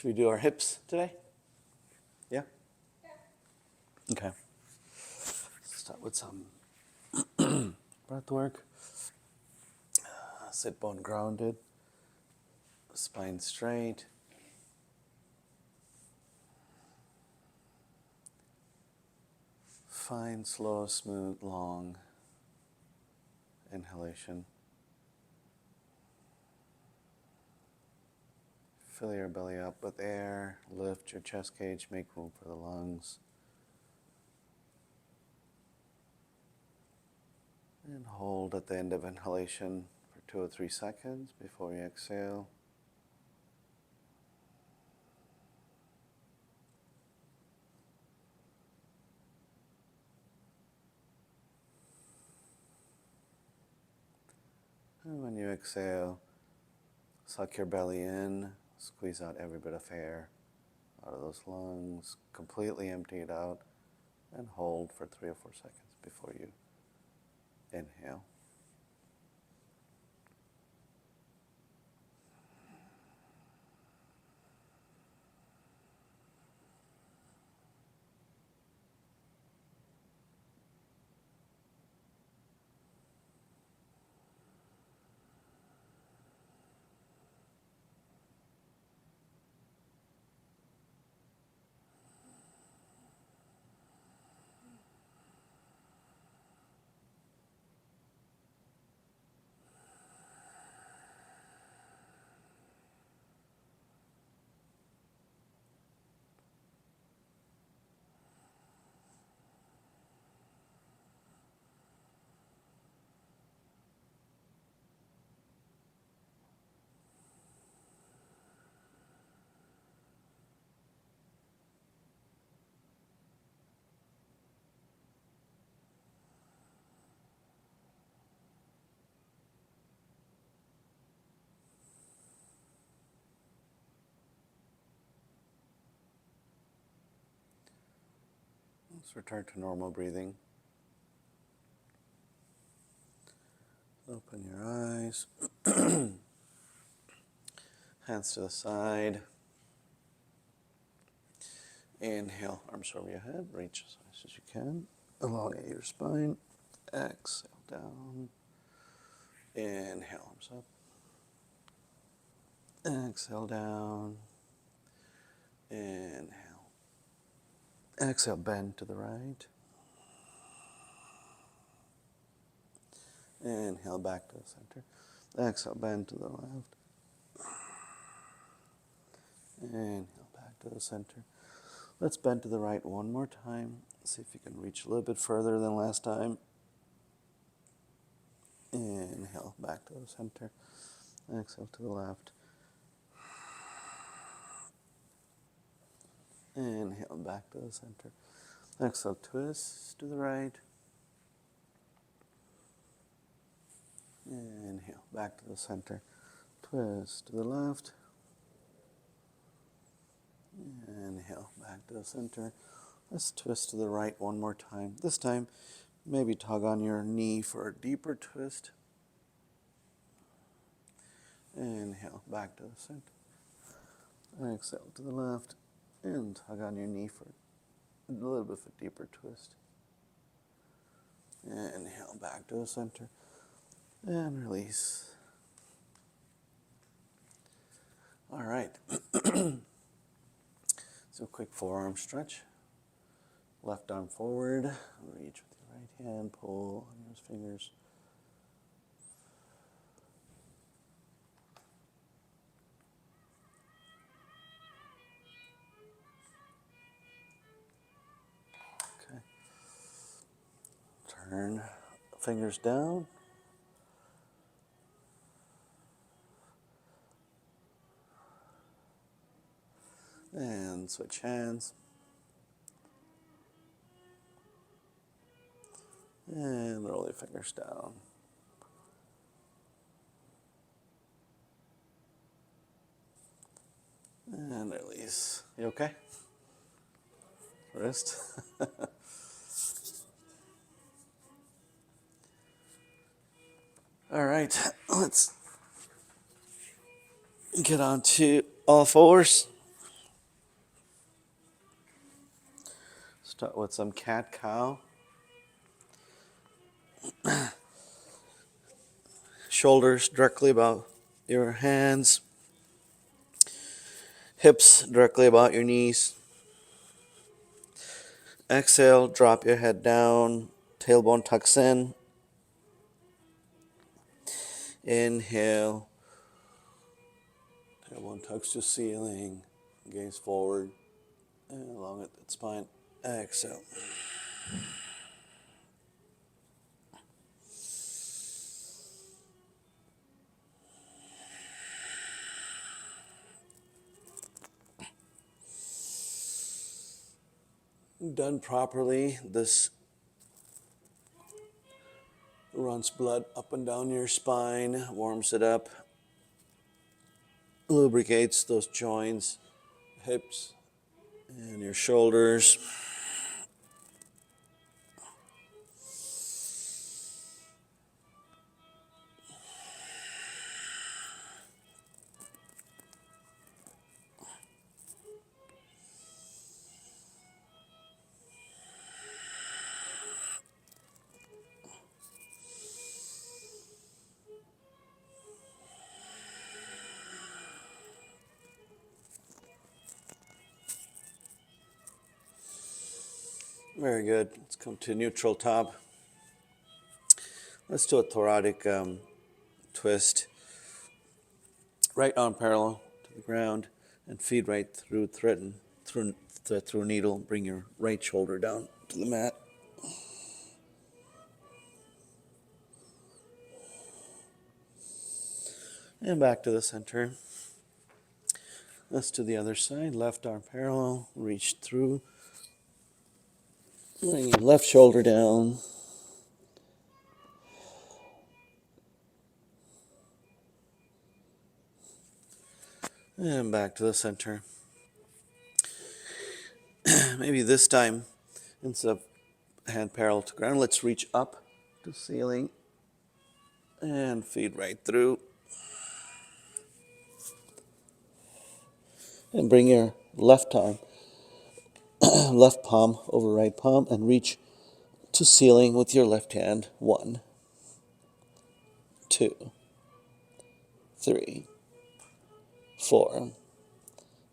Should we do our hips today? Yeah? Okay. Start with some breath work. Sit bone grounded. Spine straight. Find slow, smooth, long inhalation. Fill your belly up with air. Lift your chest cage. Make room for the lungs. And hold at the end of inhalation for 2 or 3 seconds before you exhale. And when you exhale, suck your belly in, squeeze out every bit of air out of those lungs, completely empty it out, and hold for 3 or 4 seconds before you inhale. Let's return to normal breathing. Open your eyes. Hands to the side. Inhale, arms over your head. Reach as high as you can. Elongate your spine. Exhale down. Inhale, arms up. Exhale down. Inhale. Exhale, bend to the right. Inhale, back to the center. Exhale, bend to the left. Inhale, back to the center. Let's bend to the right one more time. See if you can reach a little bit further than last time. Inhale, back to the center. Exhale to the left. Inhale, back to the center. Exhale, twist to the right. Inhale, back to the center. Twist to the left. Inhale, back to the center. Let's twist to the right one more time. This time, maybe tug on your knee for a deeper twist. Inhale, back to the center. Exhale to the left. And tug on your knee for a little bit of a deeper twist. Inhale, back to the center. And release. All right. So quick forearm stretch. Left arm forward. Reach with your right hand. Pull on those fingers. Okay. Turn fingers down. And switch hands. And roll your fingers down. And release. You okay? Wrist. All right, let's get on to all fours. Start with some cat-cow. Shoulders directly about your hands. Hips directly about your knees. Exhale, drop your head down. Tailbone tucks in. Inhale. Tailbone tucks to ceiling. Gaze forward and along at the spine. Exhale. Done properly, this runs blood up and down your spine, warms it up, lubricates those joints, hips, and your shoulders. Very good. Let's come to neutral top. Let's do a thoracic twist. Right arm parallel to the ground and feed right through through needle. Bring your right shoulder down to the mat. And back to the center. Let's do the other side. Left arm parallel. Reach through. Bring your left shoulder down. And back to the center. Maybe this time, instead of hand parallel to ground, let's reach up to ceiling and feed right through. And bring your left arm, left palm over right palm and reach to ceiling with your left hand. 1, 2, 3, 4,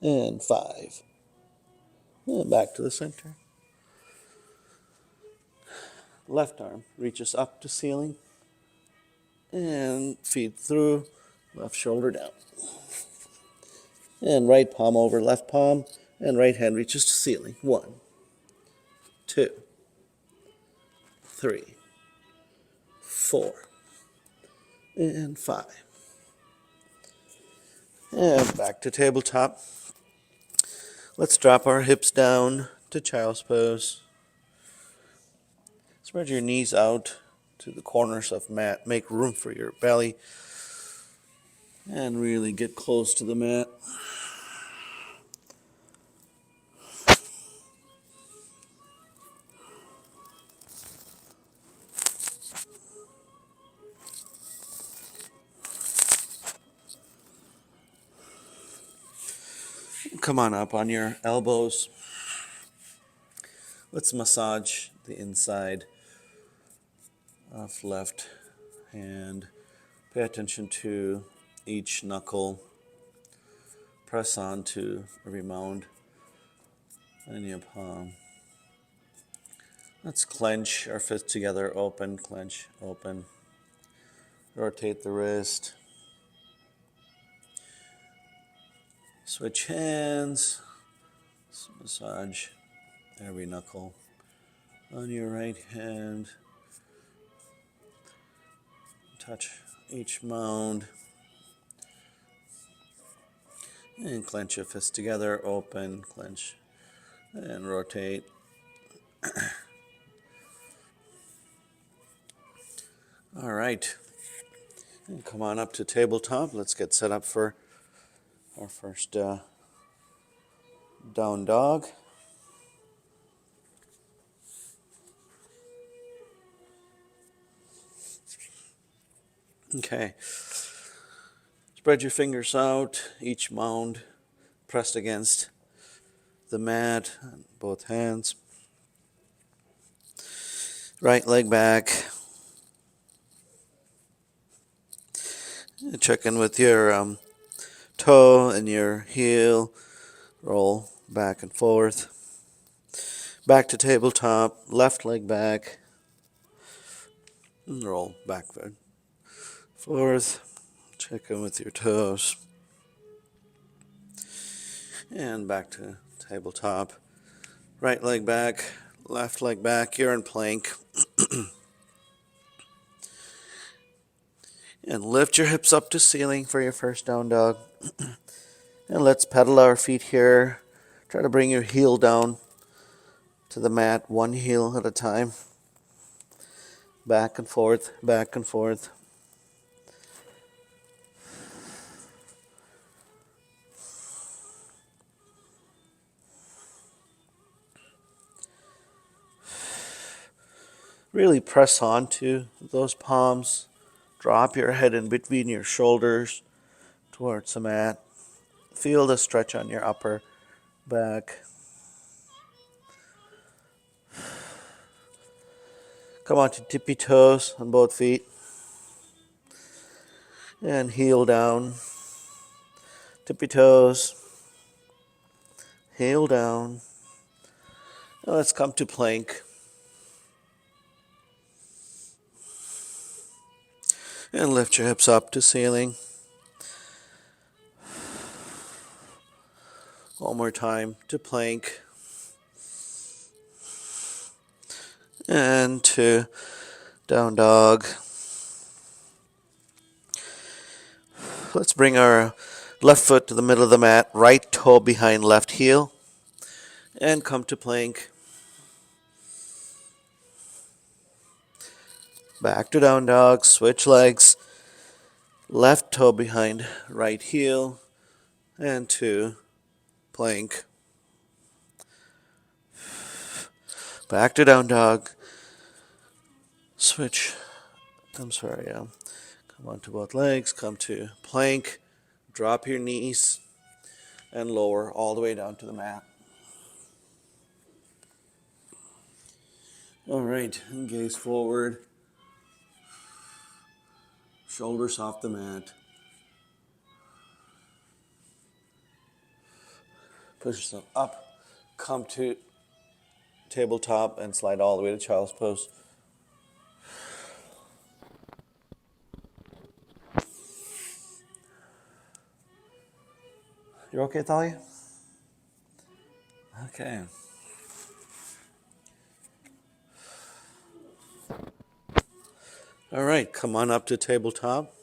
and 5. And back to the center. Left arm reaches up to ceiling and feed through, left shoulder down. And right palm over left palm and right hand reaches to ceiling. 1, 2, 3, 4, and 5. And back to tabletop. Let's drop our hips down to child's pose. Spread your knees out to the corners of mat. Make room for your belly. And really get close to the mat. Come on up on your elbows. Let's massage the inside of left hand. Pay attention to each knuckle. Press on to every mound in your palm. Let's clench our fists together. Open, clench, open. Rotate the wrist. Switch hands. Massage every knuckle on your right hand. Touch each mound. And clench your fists together. Open, clench, and rotate. All right. And come on up to tabletop. Let's get set up for our first down dog. Okay. Spread your fingers out, each mound pressed against the mat, both hands. Right leg back. Check in with your toe and your heel. Roll back and forth. Back to tabletop. Left leg back. And roll backward. Forth. Check in with your toes. And back to tabletop. Right leg back. Left leg back. You're in plank. And lift your hips up to ceiling for your first down dog. And let's pedal our feet here. Try to bring your heel down to the mat, one heel at a time. Back and forth, back and forth. Really press onto those palms. Drop your head in between your shoulders towards the mat. Feel the stretch on your upper back. Come on to tippy toes on both feet. And heel down. Tippy toes. Heel down. Now let's come to plank. And lift your hips up to ceiling. One more time to plank. And to down dog. Let's bring our left foot to the middle of the mat, right toe behind left heel, and come to plank. Back to down dog, switch legs, left toe behind right heel, and to plank. Back to down dog, switch, come onto both legs, come to plank, drop your knees, and lower all the way down to the mat. All right, and gaze forward, shoulders off the mat. Push yourself up, come to tabletop, and slide all the way to child's pose. You okay, Thalia? Okay. All right, come on up to tabletop.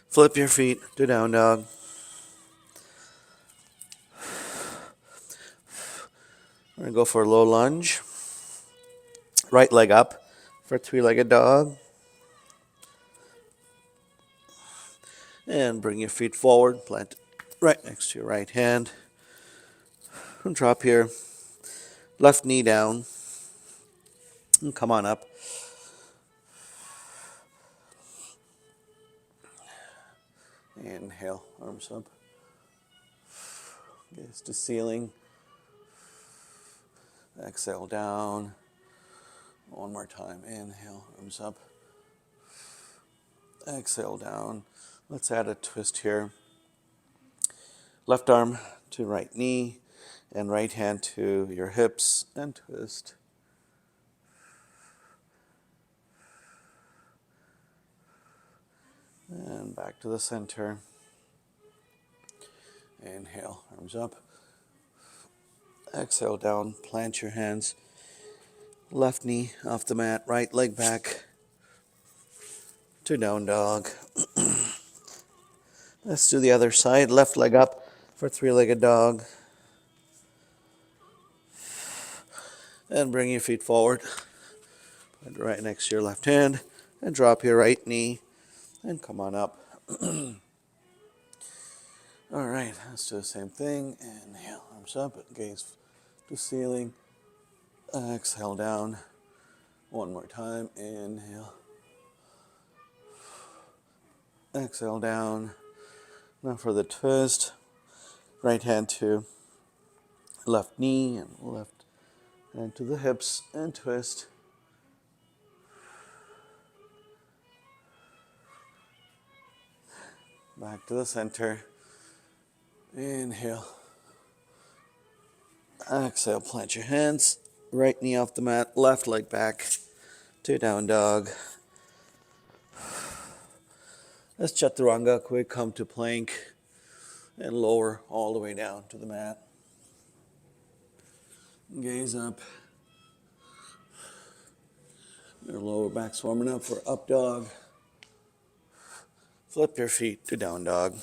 Flip your feet to down dog. We're going to go for a low lunge. Right leg up for three-legged dog. And bring your feet forward. Plant right next to your right hand. And drop your left knee down. And come on up. Inhale, arms up. Gaze to ceiling. Exhale down. One more time. Inhale, arms up. Exhale down. Let's add a twist here. Left arm to right knee and right hand to your hips and twist. And back to the center. Inhale, arms up. Exhale down, plant your hands. Left knee off the mat, right leg back to down dog. Let's do the other side. Left leg up for three-legged dog. And bring your feet forward. Put it right next to your left hand. And drop your right knee. And come on up. All right, let's do the same thing. Inhale, arms up, gaze to ceiling. Exhale down. One more time. Inhale. Exhale down. Now for the twist. Right hand to left knee and left And to the hips and twist. Back to the center. Inhale. Exhale, plant your hands. Right knee off the mat, left leg back to down dog. Let's chaturanga, quick, come to plank and lower all the way down to the mat. Gaze up. Your lower back's warming up for up dog. Flip your feet to down dog.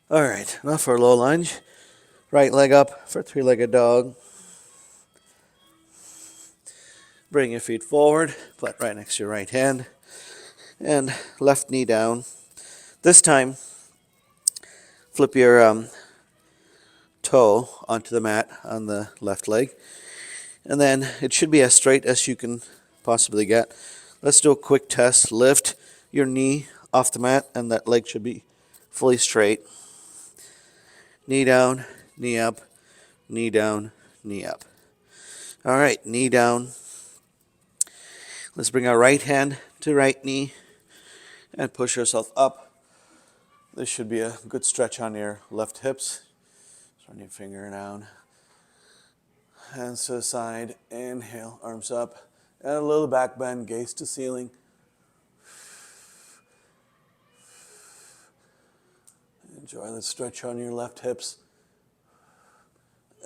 All right, now for a low lunge. Right leg up for three-legged dog. Bring your feet forward, plant right next to your right hand, and left knee down. This time, flip your toe onto the mat on the left leg, and then it should be as straight as you can possibly get. Let's do a quick test. Lift your knee off the mat, and that leg should be fully straight. Knee down, knee up, knee down, knee up. All right, knee down. Let's bring our right hand to right knee and push yourself up. This should be a good stretch on your left hips. Run your finger down. Hands to the side. Inhale, arms up. And a little back bend, gaze to ceiling. Enjoy the stretch on your left hips.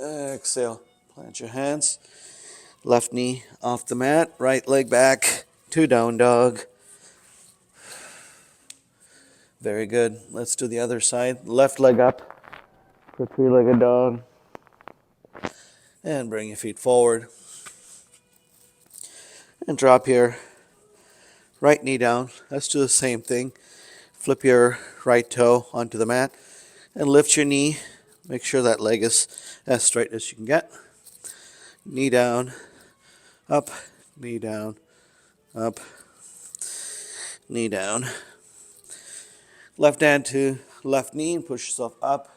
Exhale, plant your hands. Left knee off the mat, right leg back to down dog. Very good. Let's do the other side. Left leg up for three-legged dog. And bring your feet forward. And drop your right knee down. Let's do the same thing. Flip your right toe onto the mat and lift your knee. Make sure that leg is as straight as you can get. Knee down, up, knee down, up, knee down. Left hand to left knee and push yourself up.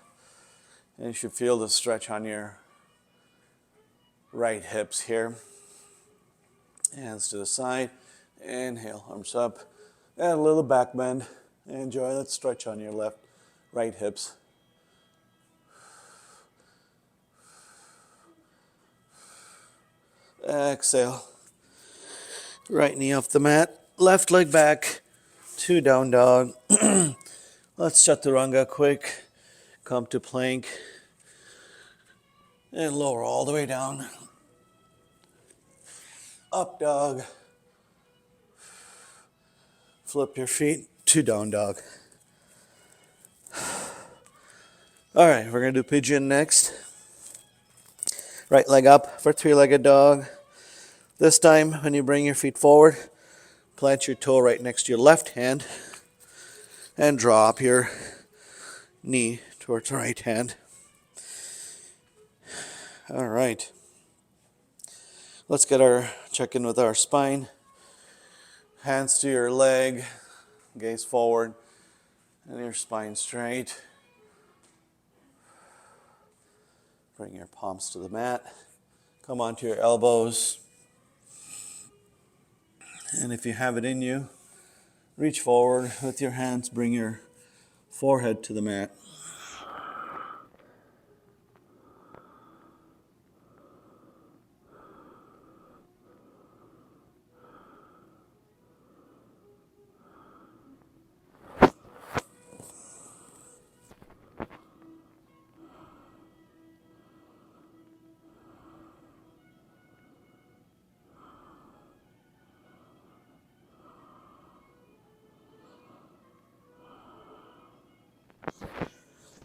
And you should feel the stretch on your right hips here. Hands to the side. Inhale, arms up. And a little back bend. Enjoy that stretch on your right hips. Exhale. Right knee off the mat. Left leg back to down dog. Let's chaturanga quick. Come to plank. And lower all the way down. Up dog. Flip your feet to down dog. All right, we're going to do pigeon next. Right leg up for three-legged dog. This time, when you bring your feet forward, plant your toe right next to your left hand and drop your knee towards the right hand. All right. Let's check in with our spine. Hands to your leg, gaze forward, and your spine straight. Bring your palms to the mat. Come onto your elbows. And if you have it in you, reach forward with your hands. Bring your forehead to the mat.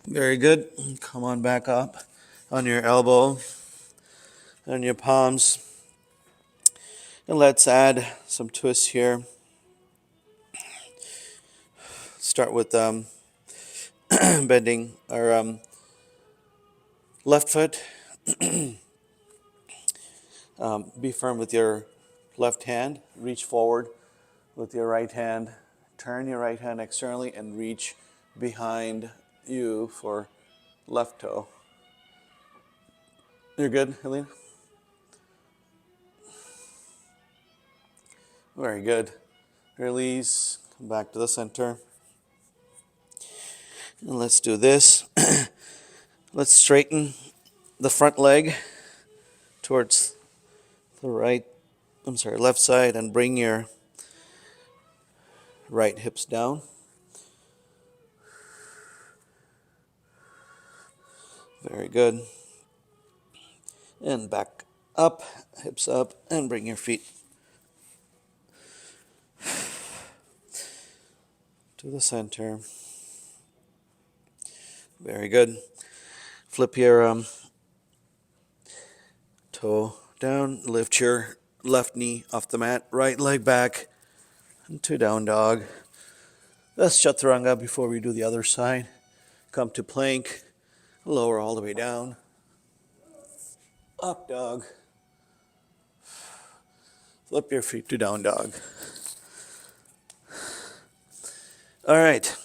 Very good. Come on back up on your elbow and your palms. And let's add some twists here. Start with bending our left foot. Be firm with your left hand. Reach forward with your right hand. Turn your right hand externally and reach behind you for left toe. You're good, Helena? Very good. Release. Come back to the center. And let's do this. Let's straighten the front leg towards the left side, and bring your right hips down. Very good. And back up, hips up, and bring your feet to the center. Very good. Flip your toe down, lift your left knee off the mat, right leg back, into down dog. Let's chaturanga before we do the other side. Come to plank, lower all the way down, up dog. Flip your feet to down dog. All right,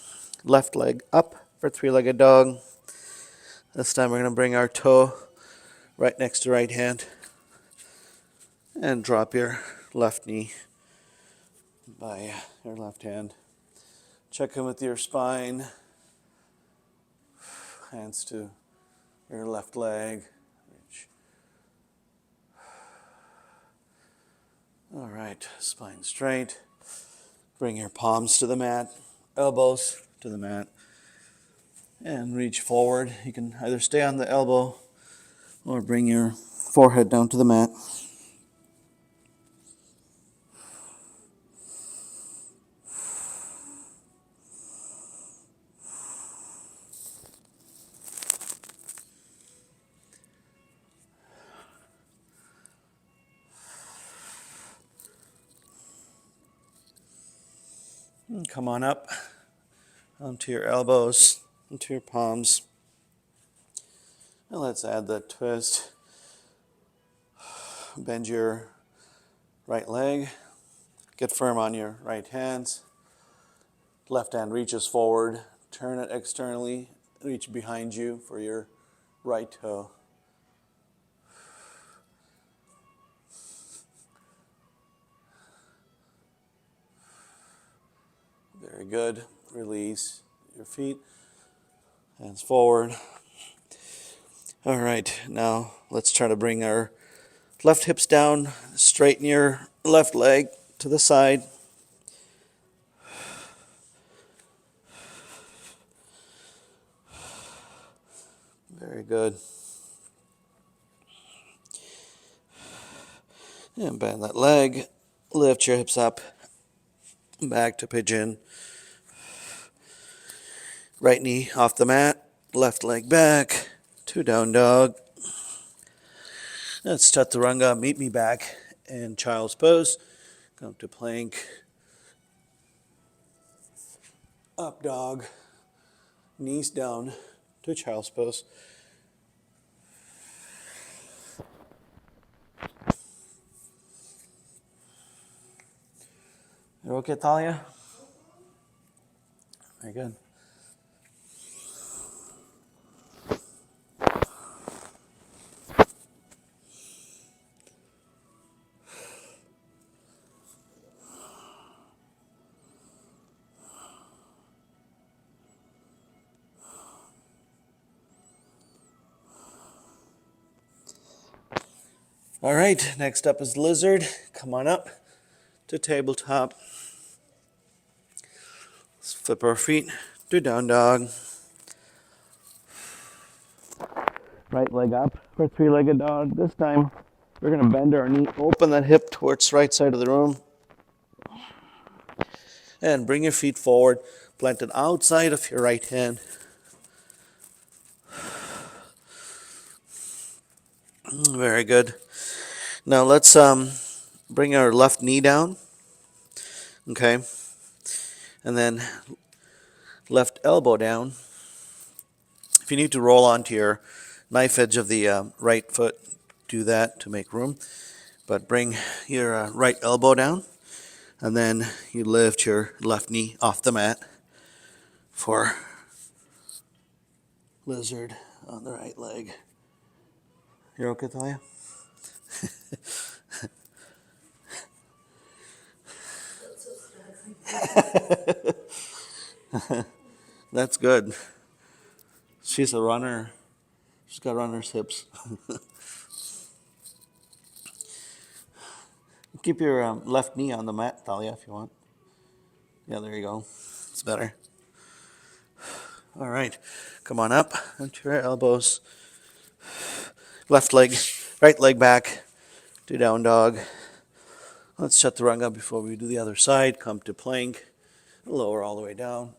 left leg up for three-legged dog. This time we're going to bring our toe right next to right hand and drop your left knee by your left hand. Check in with your spine. Hands to your left leg. Reach. All right, spine straight. Bring your palms to the mat, elbows to the mat, and reach forward. You can either stay on the elbow or bring your forehead down to the mat. And come on up onto your elbows, into your palms. And let's add the twist. Bend your right leg. Get firm on your right hands. Left hand reaches forward. Turn it externally. Reach behind you for your right toe. Very good. Release your feet. Hands forward. All right, now let's try to bring our left hips down. Straighten your left leg to the side. Very good. And bend that leg. Lift your hips up. Back to pigeon. Right knee off the mat. Left leg back to down dog. Let's chaturanga. Meet me back in child's pose. Come to plank. Up dog. Knees down to child's pose. You okay, Talia? Very good. All right, next up is lizard. Come on up to tabletop. Let's flip our feet to down dog. Right leg up for three-legged dog. This time we're going to bend our knee, open that hip towards right side of the room. And bring your feet forward, planted outside of your right hand. Very good. Now let's bring our left knee down. Okay. And then left elbow down. If you need to roll onto your knife edge of the right foot, do that to make room. But bring your right elbow down, and then you lift your left knee off the mat for lizard on the right leg. You're okay, Talia? That's good. She's a runner. She's got runner's hips. Keep your left knee on the mat, Talia, if you want. Yeah, there you go. It's better. All right. Come on up onto your elbows. Left leg, right leg back. Do down dog. Let's chaturanga before we do the other side. Come to plank. Lower all the way down.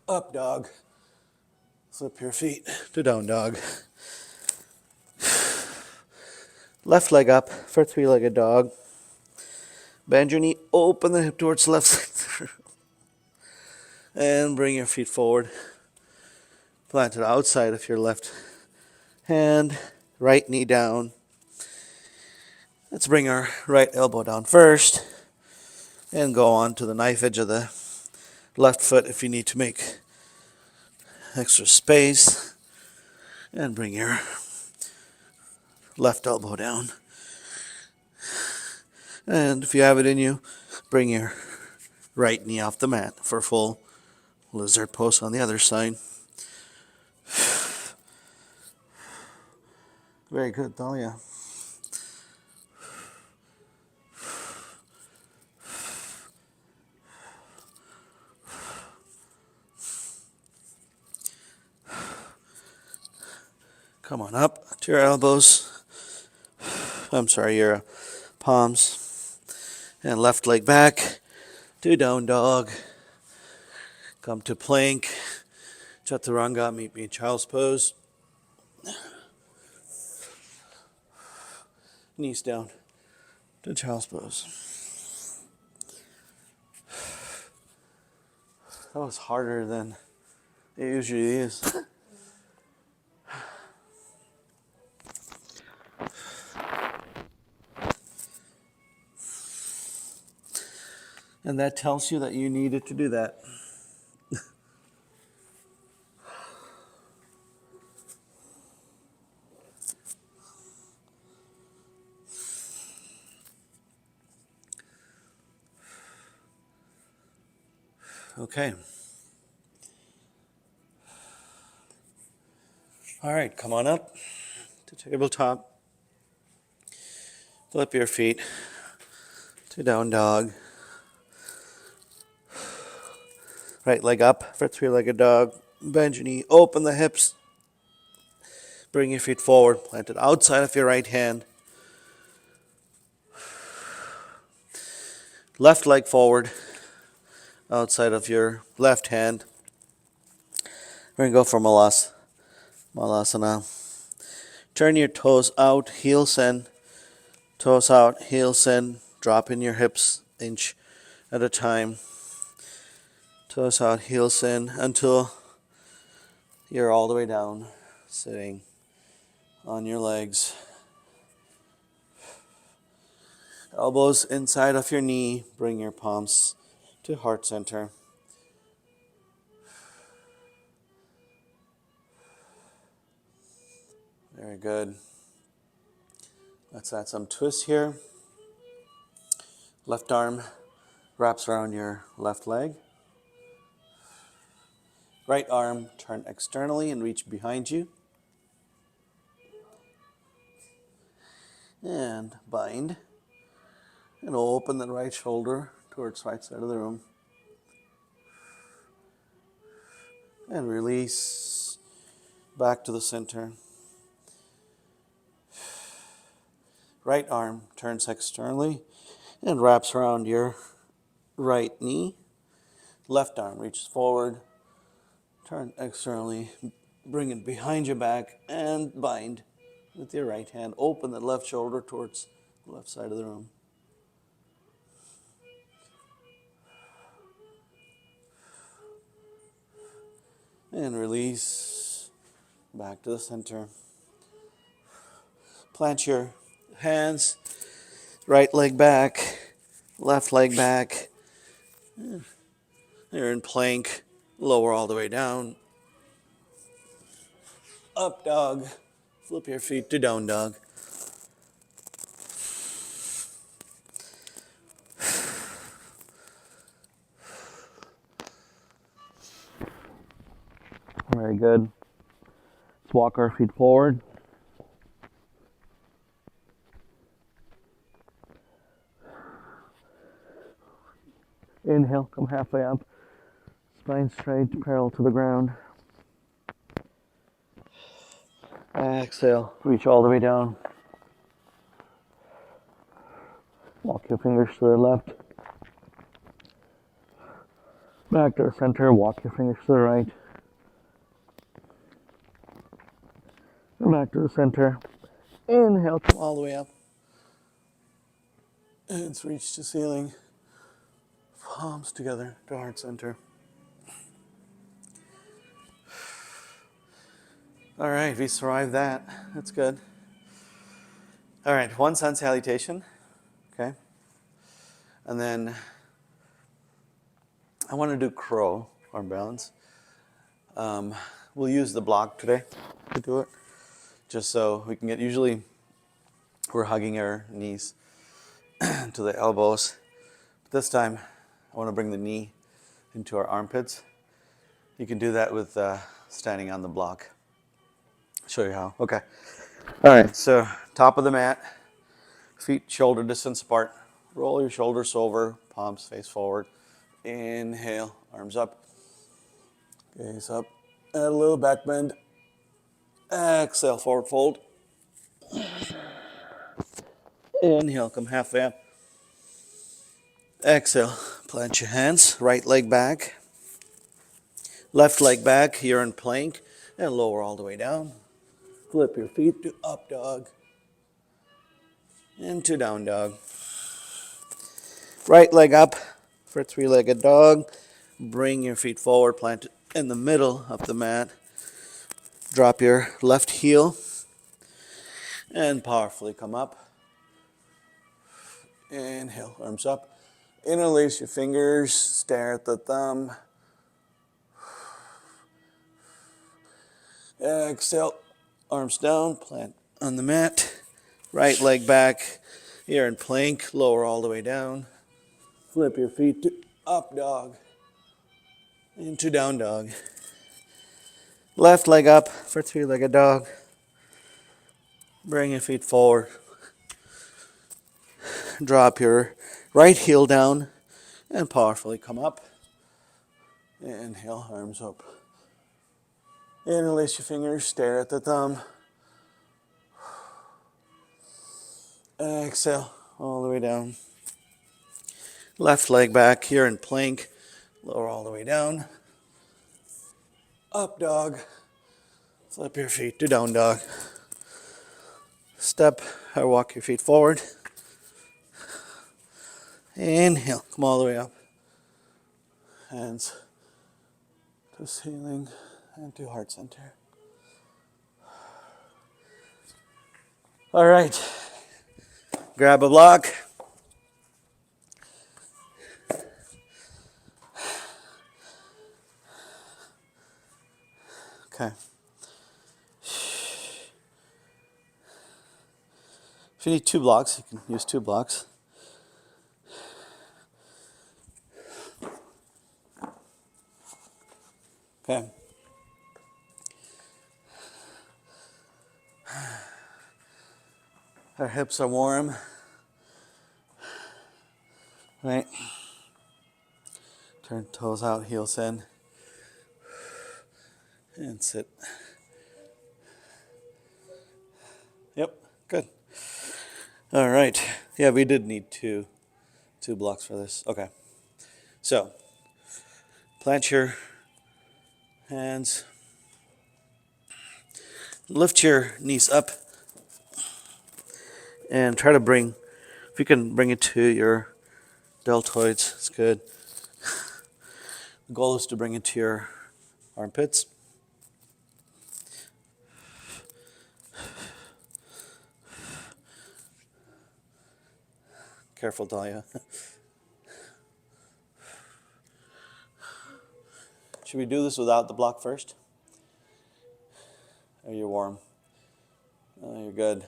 Up dog. Flip your feet to down dog. Left leg up for three-legged dog. Bend your knee, open the hip towards the left side. And bring your feet forward. Plant it outside of your left hand. Right knee down. Let's bring our right elbow down first. And go on to the knife edge of the left foot if you need to make extra space. And bring your left elbow down. And if you have it in you, bring your right knee off the mat for full lizard pose on the other side. Very good, Talia. Come on up to your elbows. I'm sorry, your palms. And left leg back to down dog. Come to plank. Chaturanga, meet me in child's pose. Knees down to child's pose. That was harder than it usually is. And that tells you that you needed to do that. Okay. All right, come on up to tabletop. Flip your feet to down dog. Right leg up for three-legged dog. Bend your knee, open the hips. Bring your feet forward, plant it outside of your right hand. Left leg forward, outside of your left hand. We're going to go for Malasana. Turn your toes out, heels in. Toes out, heels in. Drop in your hips inch at a time. Toes out, heels in until you're all the way down, sitting on your legs. Elbows inside of your knee. Bring your palms to heart center. Very good. Let's add some twist here. Left arm wraps around your left leg. Right arm turn externally and reach behind you. And bind. And open the right shoulder towards right side of the room. And release back to the center. Right arm turns externally and wraps around your right knee. Left arm reaches forward. Turn externally, bring it behind your back and bind with your right hand. Open the left shoulder towards the left side of the room. And release back to the center. Plant your hands, right leg back, left leg back. You're in plank. Lower all the way down. Up dog. Flip your feet to down dog. Very good. Let's walk our feet forward. Inhale, come halfway up. Spine straight, parallel to the ground. Exhale, reach all the way down. Walk your fingers to the left. Back to the center, walk your fingers to the right. And back to the center. Inhale, come all the way up. And reach the ceiling. Palms together to heart center. All right, we survived that. That's good. All right, one sun salutation. Okay. And then I want to do crow, arm balance. We'll use the block today to do it. Just so we can get, usually we're hugging our knees to the elbows. This time I want to bring the knee into our armpits. You can do that with standing on the block. Show you how. Okay. All right, so top of the mat, feet shoulder distance apart. Roll your shoulders over, palms face forward. Inhale, arms up, gaze up. Add a little back bend. Exhale, forward fold. Inhale, come halfway up. Exhale, plant your hands, right leg back. Left leg back, here in plank, and lower all the way down. Flip your feet to up dog. Into down dog. Right leg up for three-legged dog. Bring your feet forward, plant it in the middle of the mat. Drop your left heel and powerfully come up. Inhale, arms up. Interlace your fingers, stare at the thumb. Exhale, arms down, plant on the mat. Right leg back, here in plank, lower all the way down. Flip your feet to up dog, into down dog. Left leg up for three-legged dog. Bring your feet forward. Drop your right heel down and powerfully come up. Inhale, arms up. Interlace your fingers, stare at the thumb. Exhale, all the way down. Left leg back here in plank, lower all the way down. Up dog. Flip your feet to down dog. Step or walk your feet forward. Inhale, come all the way up. Hands to ceiling and to heart center. All right, grab a block. Okay. If you need 2 blocks, you can use 2 blocks. Okay. Our hips are warm. Right. Turn toes out, heels in. And sit. Yep, good. All right. Yeah, we did need two blocks for this. Okay. So, plant your hands. Lift your knees up. And try to bring, if you can bring it to your deltoids, it's good. The goal is to bring it to your armpits. Careful, Dahlia. Should we do this without the block first? Are you warm? Oh, you're good.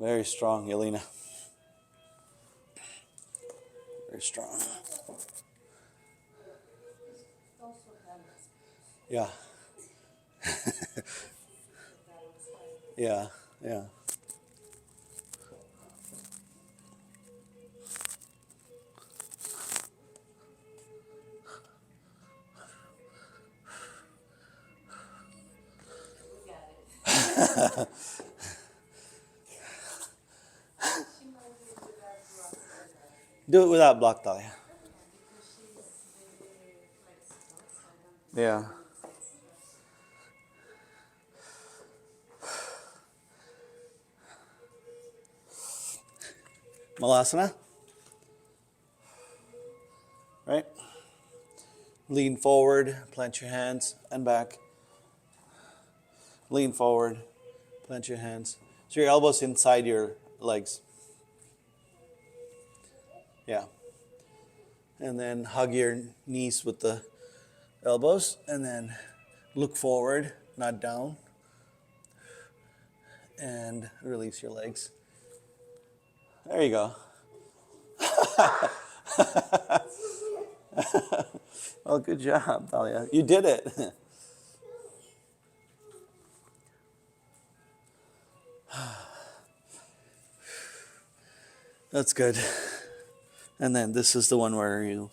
Very strong, Yelena. Very strong. Yeah. Yeah, yeah. Do it without block, Talia. Yeah. Malasana. Right? Lean forward, plant your hands, and back. Lean forward, plant your hands. So your elbows inside your legs. Yeah. And then hug your knees with the elbows, and then look forward, not down. And release your legs. There you go. Well, good job, Talia. You did it. That's good. And then this is the one where you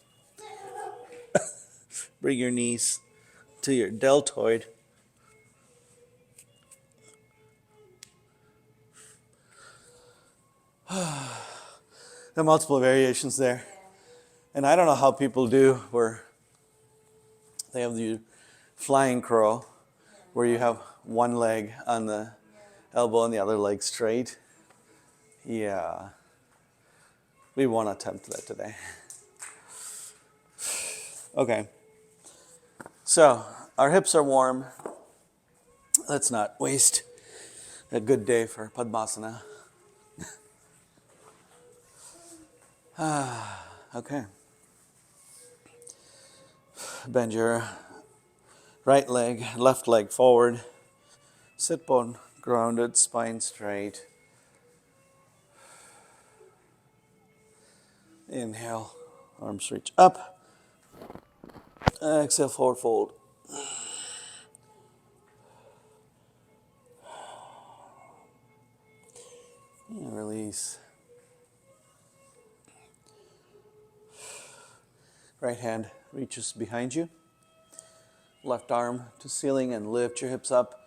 bring your knees to your deltoid. There are multiple variations there. And I don't know how people do where they have the flying crow, where you have one leg on the elbow and the other leg straight. Yeah. We won't attempt that today. Okay. So, our hips are warm. Let's not waste a good day for Padmasana. Okay. Bend your right leg, left leg forward. Sit bone grounded, spine straight. Inhale, arms reach up. Exhale, forward fold. And release. Right hand reaches behind you. Left arm to ceiling and lift your hips up.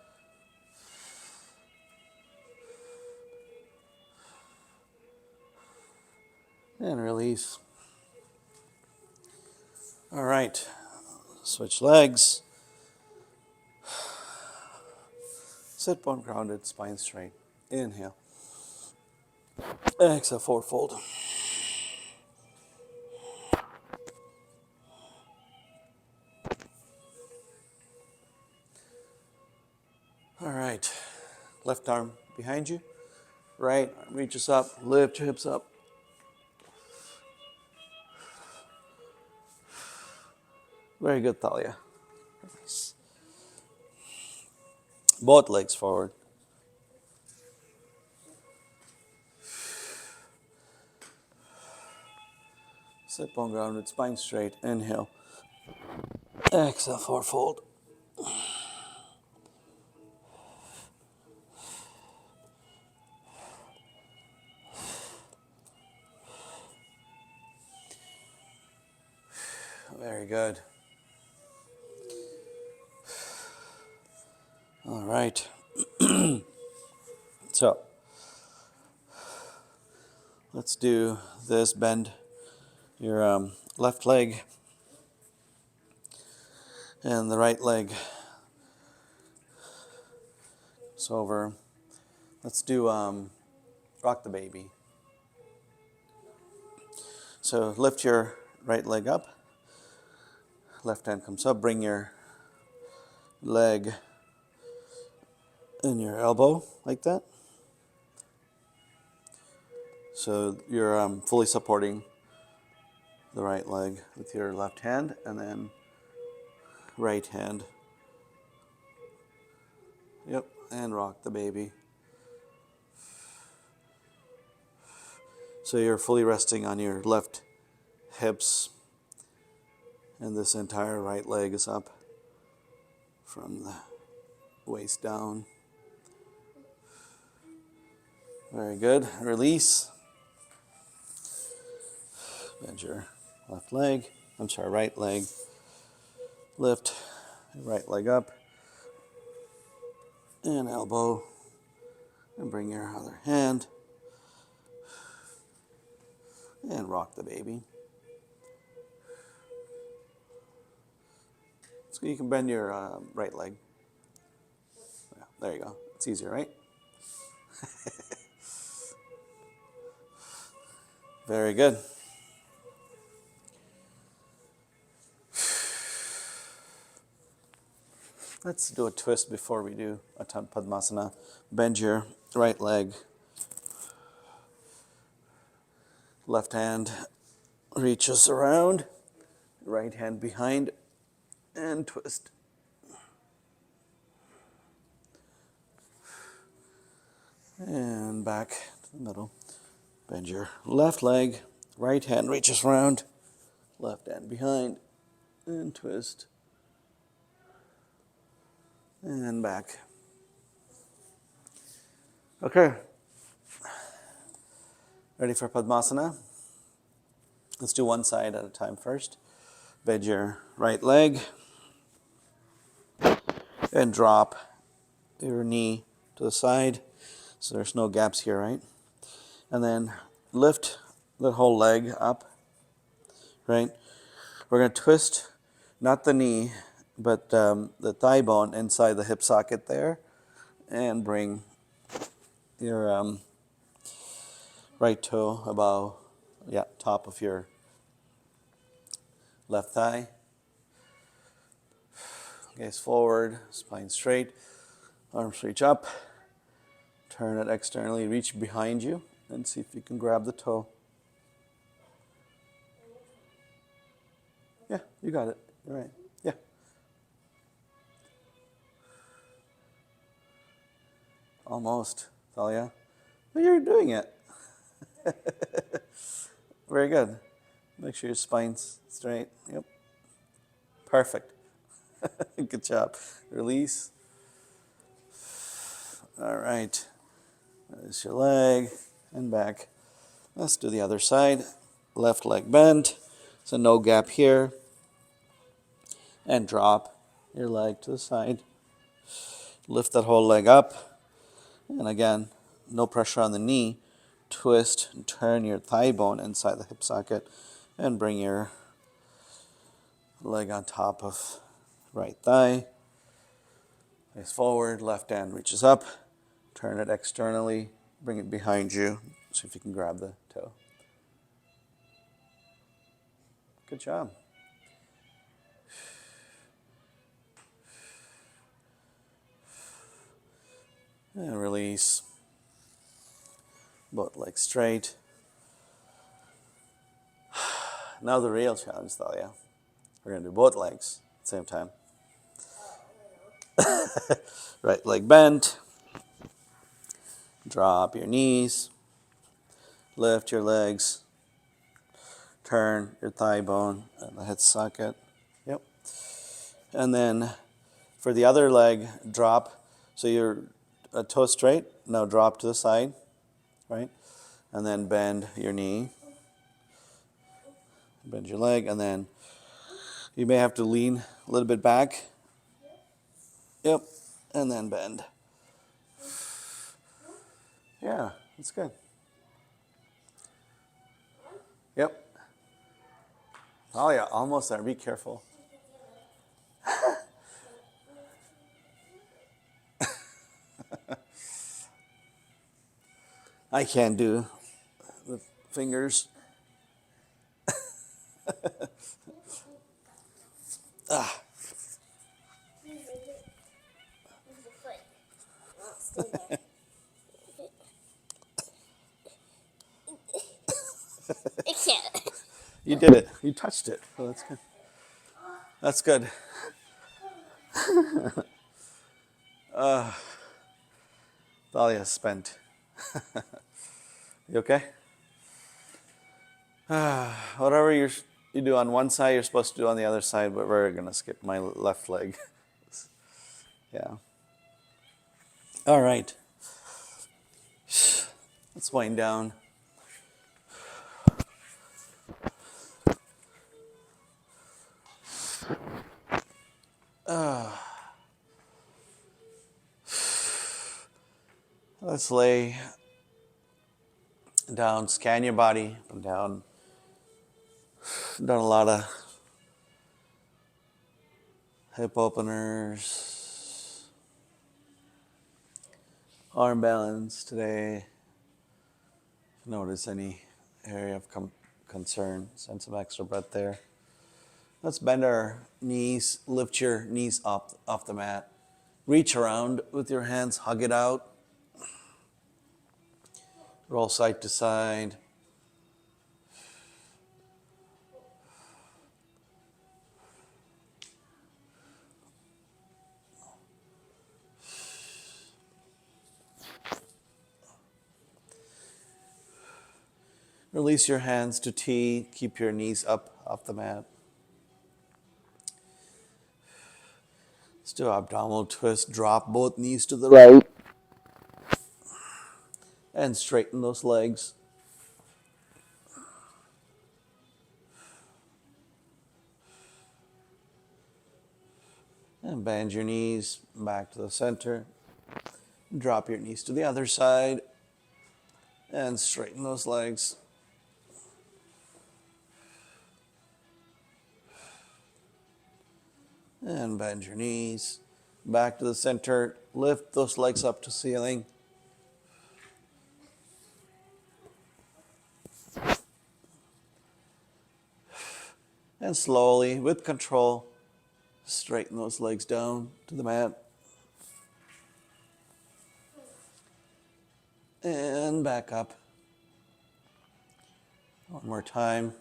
And release. All right. Switch legs. Sit bone grounded, spine straight. Inhale. Exhale, forward fold. All right. Left arm behind you. Right arm reaches up. Lift your hips up. Very good, Talia. Nice. Both legs forward. Sit bone grounded, spine straight. Inhale. Exhale, forward fold. Very good. All right. So, let's do this. Bend your left leg and the right leg. So over. Let's do rock the baby. So lift your right leg up. Left hand comes up. Bring your leg and your elbow like that. So you're fully supporting the right leg with your left hand, and then right hand Yep, and rock the baby. So you're fully resting on your left hips, and this entire right leg is up from the waist down. Very good. Release. Bend your left leg. Right leg. Lift your right leg up. And elbow. And bring your other hand. And rock the baby. So you can bend your right leg. Yeah, there you go. It's easier, right? Very good. Let's do a twist before we do a Padmasana. Bend your right leg. Left hand reaches around. Right hand behind and twist. And back to the middle. Bend your left leg. Right hand reaches around. Left hand behind and twist. And back. Okay. Ready for Padmasana? Let's do one side at a time first. Bend your right leg and drop your knee to the side so there's no gaps here, right? And then lift the whole leg up, right? We're going to twist, not the knee, but the thigh bone inside the hip socket there, and bring your right toe above, top of your left thigh. Gaze forward, spine straight, arms reach up, turn it externally, reach behind you, and see if you can grab the toe. Yeah, you got it. All right. Yeah. Almost, Thalia. But you're doing it. Very good. Make sure your spine's straight. Yep. Perfect. Good job. Release. All right. Release your leg and back. Let's do the other side. Left leg bent. So no gap here. And drop your leg to the side. Lift that whole leg up. And again, no pressure on the knee. Twist and turn your thigh bone inside the hip socket and bring your leg on top of right thigh. Face forward, left hand reaches up. Turn it externally, bring it behind you. See if you can grab the toe. Good job. And release. Both legs straight. Now the real challenge, Thalia. We're going to do both legs at the same time. Right leg bent. Drop your knees. Lift your legs. Turn your thigh bone and the hip socket. Yep. And then for the other leg, drop. So your toe straight. Now drop to the side, right? And then bend your knee. Bend your leg, and then you may have to lean a little bit back. Yep. And then bend. Yeah, that's good. Yep. Oh yeah, almost there. Be careful. I can't do the fingers. Ah. I can't. You did it. You touched it. Oh, that's good. That's good. Thalia spent. You okay? Whatever you do on one side, you're supposed to do on the other side, but we're going to skip my left leg. Yeah. All right. Let's wind down. Let's lay down, scan your body up and down. Done a lot of hip openers, arm balance today. Notice any area of concern, send some extra breath there. Let's bend our knees, lift your knees up off the mat. Reach around with your hands, hug it out. Roll side to side. Release your hands to T. Keep your knees up off the mat. Let's do abdominal twist. Drop both knees to the right. And straighten those legs. And bend your knees back to the center. Drop your knees to the other side. And straighten those legs. And bend your knees back to the center. Lift those legs up to ceiling. And slowly, with control, straighten those legs down to the mat. And back up. One more time.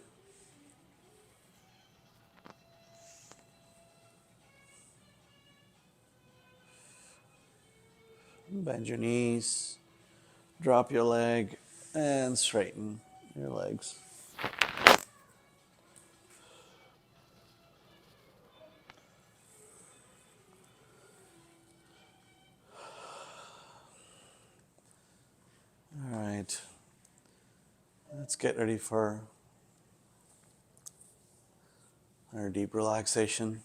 Bend your knees. Drop your leg and straighten your legs. All right. Let's get ready for our deep relaxation.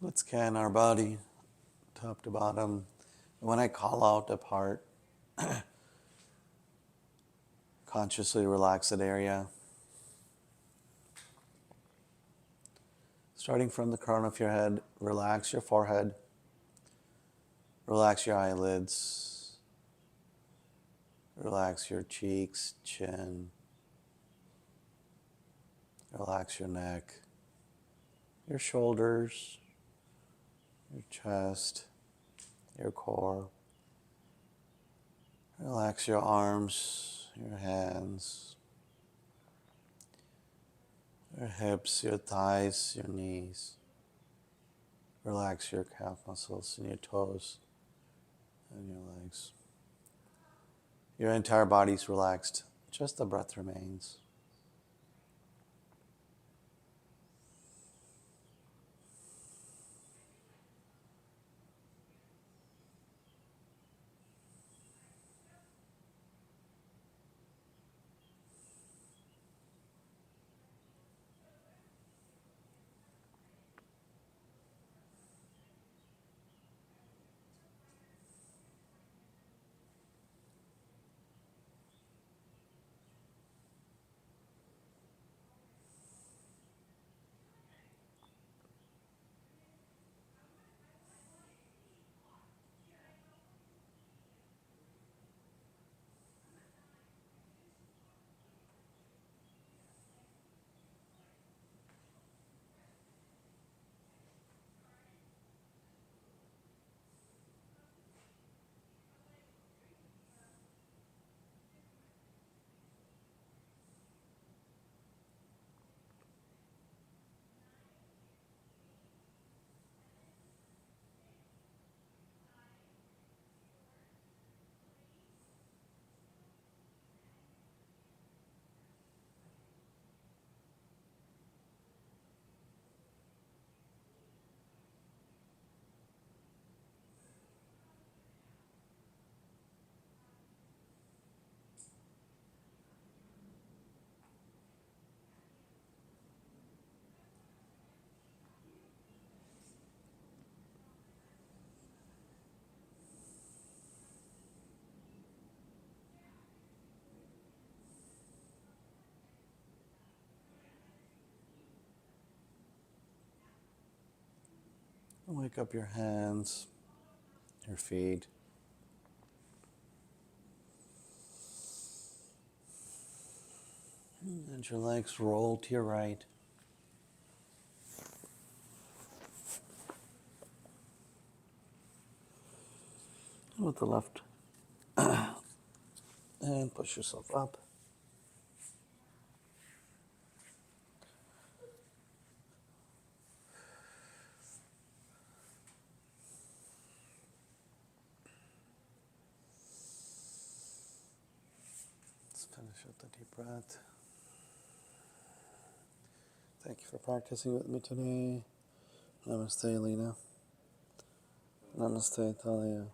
Let's scan our body, top to bottom. When I call out a part, consciously relax that area. Starting from the crown of your head, relax your forehead. Relax your eyelids. Relax your cheeks, chin. Relax your neck, your shoulders, your chest, your core. Relax your arms, your hands, your hips, your thighs, your knees. Relax your calf muscles and your toes and your legs. Your entire body's relaxed. Just the breath remains. Wake up your hands, your feet. And your legs roll to your right. With the left. And push yourself up. Let's finish with the deep breath. Thank you for practicing with me today. Namaste, Lena. Namaste, Talia.